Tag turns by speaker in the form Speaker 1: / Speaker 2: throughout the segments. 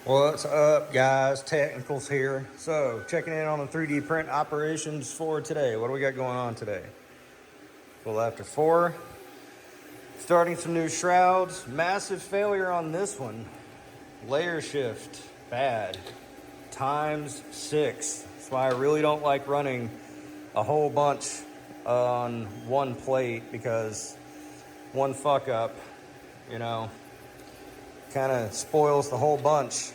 Speaker 1: What's up, guys? Technicals here. So, checking in on the 3D print operations for today. What do we got going on today? Well, after 4, starting some new shrouds. Massive failure on this one. Layer shift, bad. ×6. That's why I really don't like running a whole bunch on one plate, because one fuck up, you know, kind of spoils the whole bunch.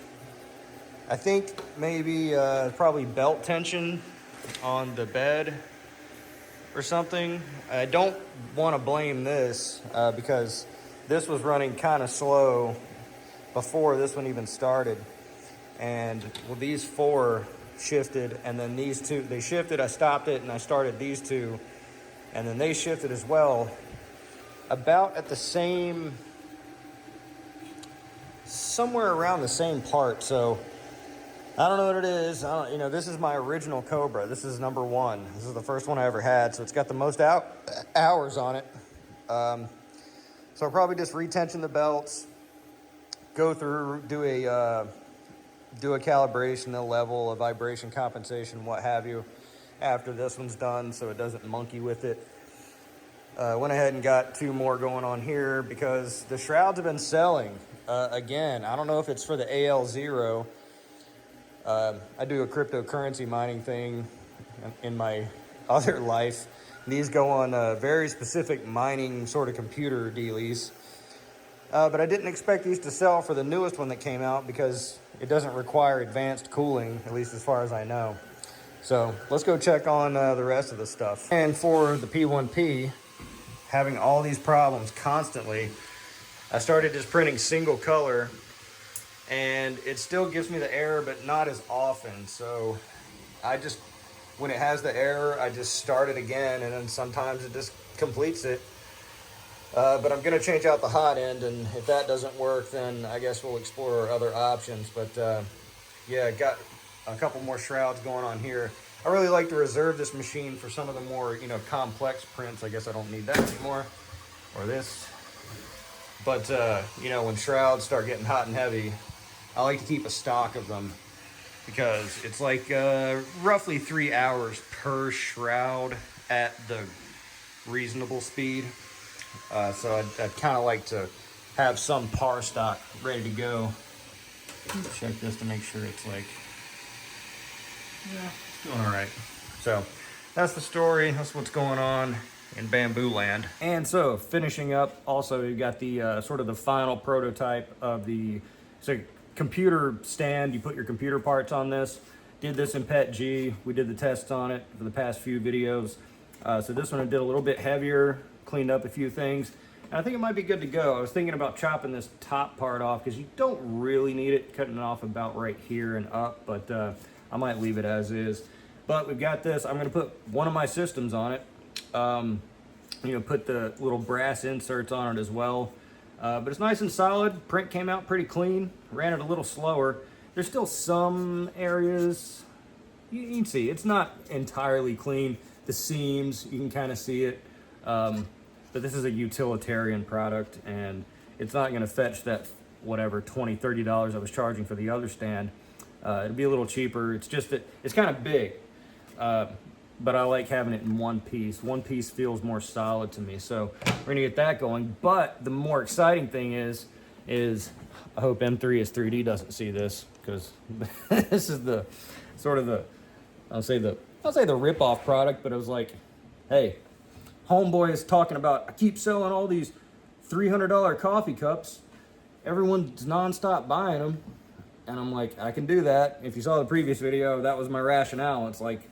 Speaker 1: I think maybe probably belt tension on the bed or something. I don't want to blame this because this was running kind of slow before this one even started. And well, these 4 shifted, and then these 2, they shifted, I stopped it, and I started these 2, and then they shifted as well, about at the same, somewhere around the same part. So I don't know what it is. This is my original Cobra. This is number 1. This is the first one I ever had, so it's got the most hours on it. So I'll probably just retension the belts, go through, do a calibration, a level, a vibration compensation, what have you, after this one's done, so it doesn't monkey with it. Went ahead and got 2 more going on here because the shrouds have been selling. Again, I don't know if it's for the AL0. I do a cryptocurrency mining thing in my other life. These go on very specific mining sort of computer dealies. But I didn't expect these to sell for the newest one that came out because it doesn't require advanced cooling, at least as far as I know. So let's go check on the rest of the stuff. And for the P1P, having all these problems constantly, I started just printing single color, and it still gives me the error, but not as often. So when it has the error, I just start it again, and then sometimes it just completes it. But I'm gonna change out the hot end, and if that doesn't work, then I guess we'll explore other options. But yeah, got a couple more shrouds going on here. I really like to reserve this machine for some of the more, complex prints. I guess I don't need that anymore, or this. But when shrouds start getting hot and heavy, I like to keep a stock of them, because it's like roughly 3 hours per shroud at the reasonable speed. So I'd kind of like to have some par stock ready to go. Check this to make sure it's it's doing all right. So that's the story. That's what's going on in Bamboo Land. And so finishing up, also you got the sort of the final prototype of the computer stand. You put your computer parts on this. Did this in PETG. We did the tests on it for the past few videos. So this one I did a little bit heavier, cleaned up a few things, and I think it might be good to go. I was thinking about chopping this top part off because you don't really need it, cutting it off about right here and up, but I might leave it as is. But we've got this. I'm gonna put one of my systems on it. Put the little brass inserts on it as well. But it's nice and solid. Print came out pretty clean. Ran it a little slower. There's still some areas, you can see, it's not entirely clean. The seams, you can kind of see it. But this is a utilitarian product, and it's not going to fetch that, whatever, $20, $30 I was charging for the other stand. It'll be a little cheaper. It's just that it's kind of big. But I like having it in one piece. One piece feels more solid to me. So we're gonna get that going. But the more exciting thing is I hope M3 is 3D doesn't see this, because this is the sort of the, I'll say the rip-off product, but it was like, hey, homeboy is talking about, I keep selling all these $300 coffee cups. Everyone's nonstop buying them. And I'm like, I can do that. If you saw the previous video, that was my rationale. It's like,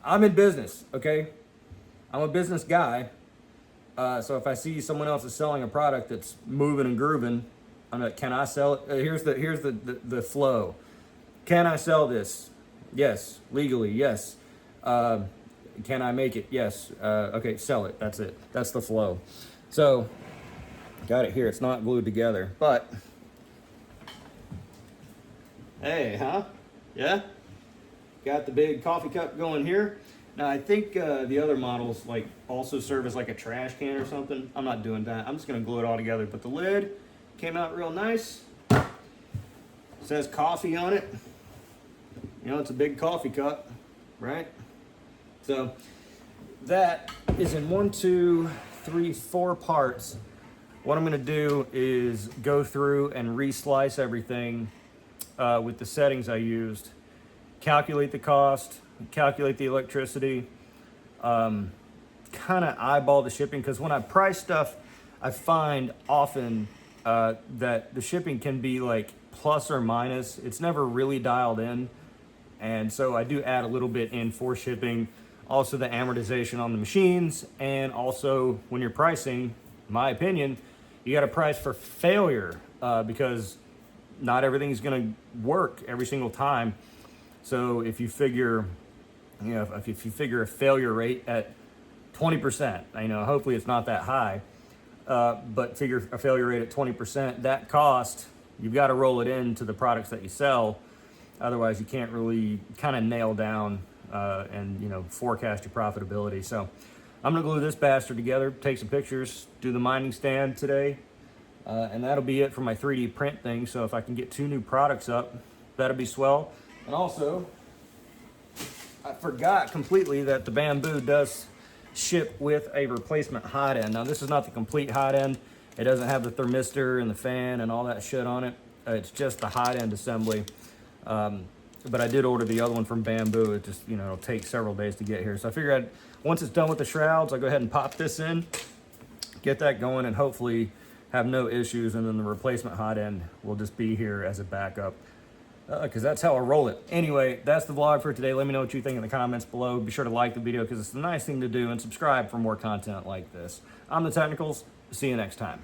Speaker 1: I'm in business, okay? I'm a business guy. So if I see someone else is selling a product that's moving and grooving, I'm like, can I sell it? Here's the flow. Can I sell this? Yes. Legally, yes. Can I make it? Yes. Okay, sell it. That's it. That's the flow. So, got it here. It's not glued together, but hey, huh? Yeah? Got the big coffee cup going here. Now I think the other models like also serve as like a trash can or something. I'm not doing that. I'm just gonna glue it all together. But the lid came out real nice. says coffee on it. You know, it's a big coffee cup, right? So that is in 1, 2, 3, 4 parts. What I'm gonna do is go through and re-slice everything with the settings I used, calculate the cost, calculate the electricity, kind of eyeball the shipping, because when I price stuff, I find often that the shipping can be like plus or minus. It's never really dialed in. And so I do add a little bit in for shipping, also the amortization on the machines, and also when you're pricing, in my opinion, you got to price for failure because not everything is going to work every single time. So if you figure, you know, if you figure a failure rate at 20%, you know, hopefully it's not that high, but figure a failure rate at 20%, that cost, you've got to roll it into the products that you sell. Otherwise, you can't really kind of nail down and, you know, forecast your profitability. So I'm gonna glue this bastard together, take some pictures, do the mining stand today, and that'll be it for my 3D print thing. So if I can get 2 new products up, that'll be swell. And also, I forgot completely that the Bambu does ship with a replacement hot end. Now this is not the complete hot end. It doesn't have the thermistor and the fan and all that shit on it. It's just the hot end assembly. But I did order the other one from Bambu. It just, you know, it'll take several days to get here. So I figured once it's done with the shrouds, I'll go ahead and pop this in, get that going, and hopefully have no issues. And then the replacement hot end will just be here as a backup, because that's how I roll it. Anyway, that's the vlog for today. Let me know what you think in the comments below. Be sure to like the video because it's a nice thing to do, and subscribe for more content like this. I'm The Technicals. See you next time.